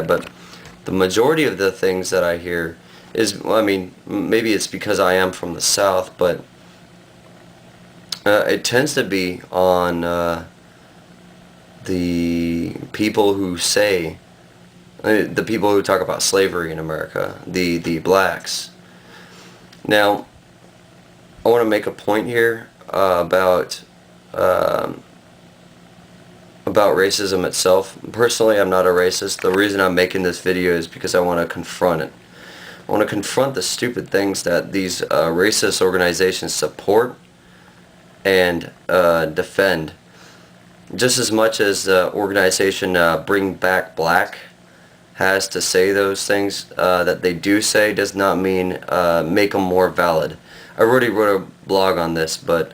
but the majority of the things that I hear is, well, I mean, maybe it's because I am from the South, but it tends to be on the people who say, the people who talk about slavery in America, the blacks. Now, I want to make a point here about racism itself. Personally, I'm not a racist. The reason I'm making this video is because I want to confront it. I want to confront the stupid things that these racist organizations support and defend. Just as much as the organization Bring Back Black has to say those things that they do say, does not mean make them more valid. I already wrote a blog on this, but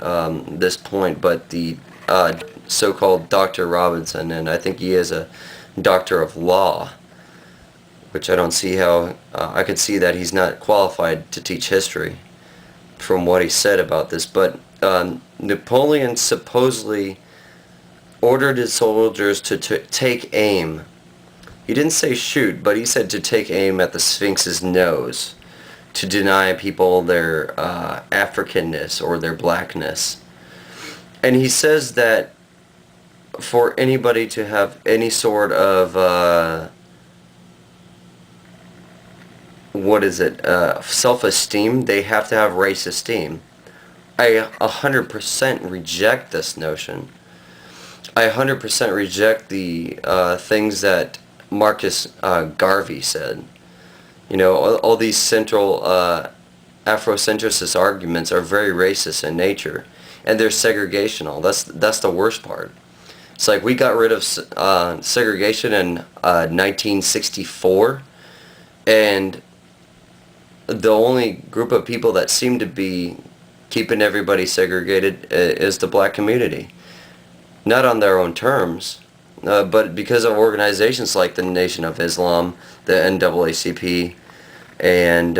this point, but the so-called Dr. Robinson, and I think he is a doctor of law, which I don't see how, I could see that he's not qualified to teach history from what he said about this, but Napoleon supposedly ordered his soldiers to take aim. He didn't say shoot, but he said to take aim at the Sphinx's nose, to deny people their Africanness or their blackness. And he says that for anybody to have any sort of self-esteem, they have to have race esteem. I 100% reject this notion. I 100% reject the things that Marcus Garvey said. You know, all these central Afrocentricist arguments are very racist in nature, and they're segregational. That's the worst part. It's like we got rid of segregation in 1964, and the only group of people that seem to be keeping everybody segregated is the black community. Not on their own terms, but because of organizations like the Nation of Islam, the NAACP, and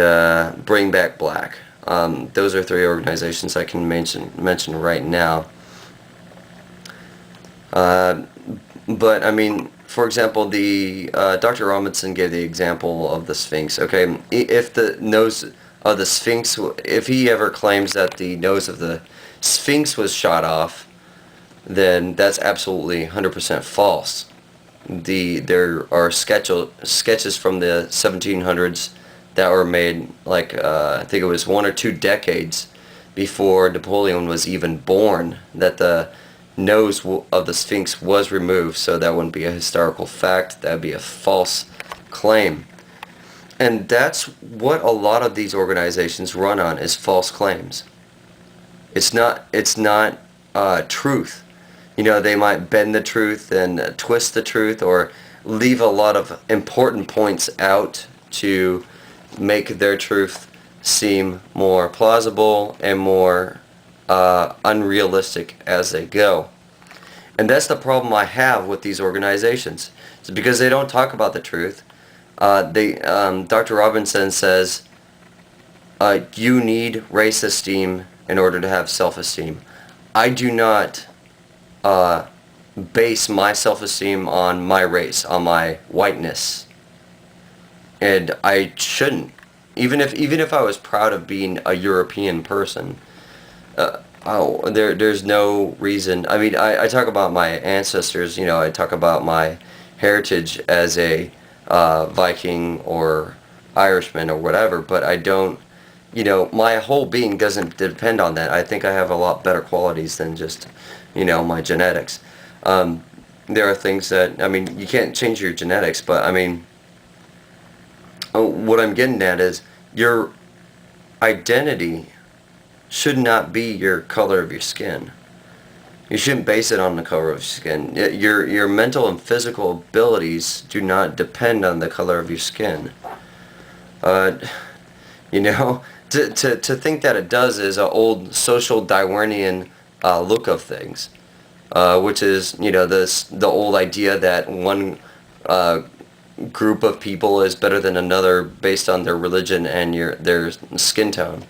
Bring Back Black. Those are three organizations I can mention right now. But I mean, for example, the Dr. Robinson gave the example of the Sphinx. Okay, if the nose of the Sphinx, if he ever claims that the nose of the Sphinx was shot off, then that's absolutely 100% false. There are sketches from the 1700s that were made, like I think it was 1 or 2 decades before Napoleon was even born, that the nose of the Sphinx was removed, so that wouldn't be a historical fact. That would be a false claim. And that's what a lot of these organizations run on, is false claims. It's not truth. You know, they might bend the truth and twist the truth, or leave a lot of important points out to make their truth seem more plausible and more unrealistic as they go. And that's the problem I have with these organizations. It's because they don't talk about the truth. Dr. Robinson says, you need race esteem in order to have self-esteem. I do not base my self-esteem on my race, on my whiteness, and I shouldn't. Even if I was proud of being a European person, there's no reason. I mean, I talk about my ancestors. You know, I talk about my heritage as a Viking or Irishman or whatever, but I don't. You know, my whole being doesn't depend on that. I think I have a lot better qualities than just, you know, my genetics. There are things that, I mean, you can't change your genetics, but I mean, what I'm getting at is your identity should not be your color of your skin. You shouldn't base it on the color of your skin. Your mental and physical abilities do not depend on the color of your skin. You know, to think that it does is an old social Darwinian look of things, which is, you know, the old idea that one group of people is better than another based on their religion and their skin tone.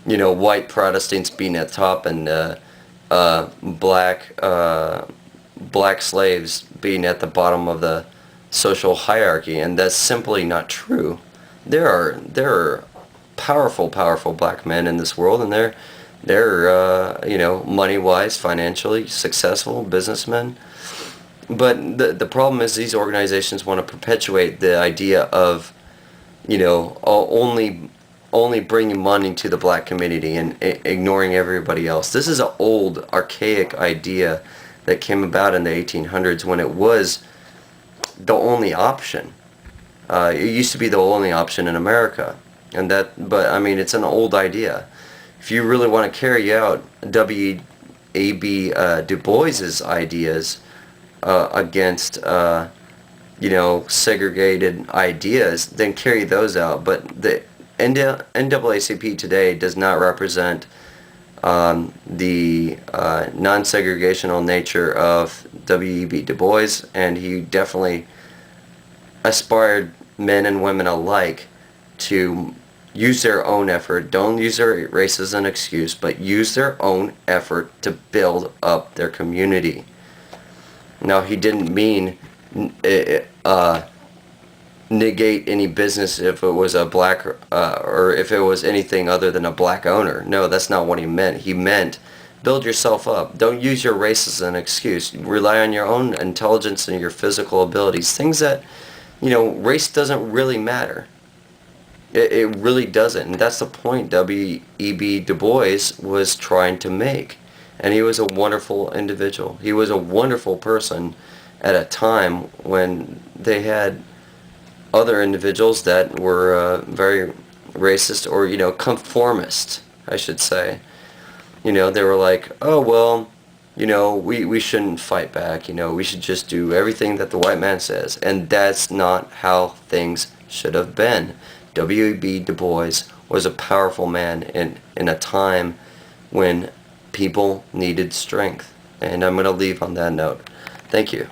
You know, white Protestants being at the top, and black slaves being at the bottom of the social hierarchy, and that's simply not true. There are powerful black men in this world, and they're money wise, financially successful businessmen. But the problem is these organizations want to perpetuate the idea of only bringing money to the black community and ignoring everybody else. This is an old, archaic idea that came about in the 1800s when it was the only option. It used to be the only option in America, but I mean, it's an old idea. If you really want to carry out W.E.B. Du Bois's ideas against segregated ideas, then carry those out. But the NAACP today does not represent the non-segregational nature of W.E.B. Du Bois, and he definitely aspired men and women alike to use their own effort. Don't use their race as an excuse, but use their own effort to build up their community. Now, he didn't mean negate any business if it was a black or if it was anything other than a black owner. No, that's not what he meant. He meant build yourself up. Don't use your race as an excuse. Rely on your own intelligence and your physical abilities. Things that, race doesn't really matter. It really doesn't. And that's the point W.E.B. Du Bois was trying to make. And he was a wonderful individual. He was a wonderful person at a time when they had other individuals that were very racist or, conformist, I should say. They were like, oh, well, we shouldn't fight back. We should just do everything that the white man says. And that's not how things should have been. W.E.B. Du Bois was a powerful man in a time when people needed strength. And I'm going to leave on that note. Thank you.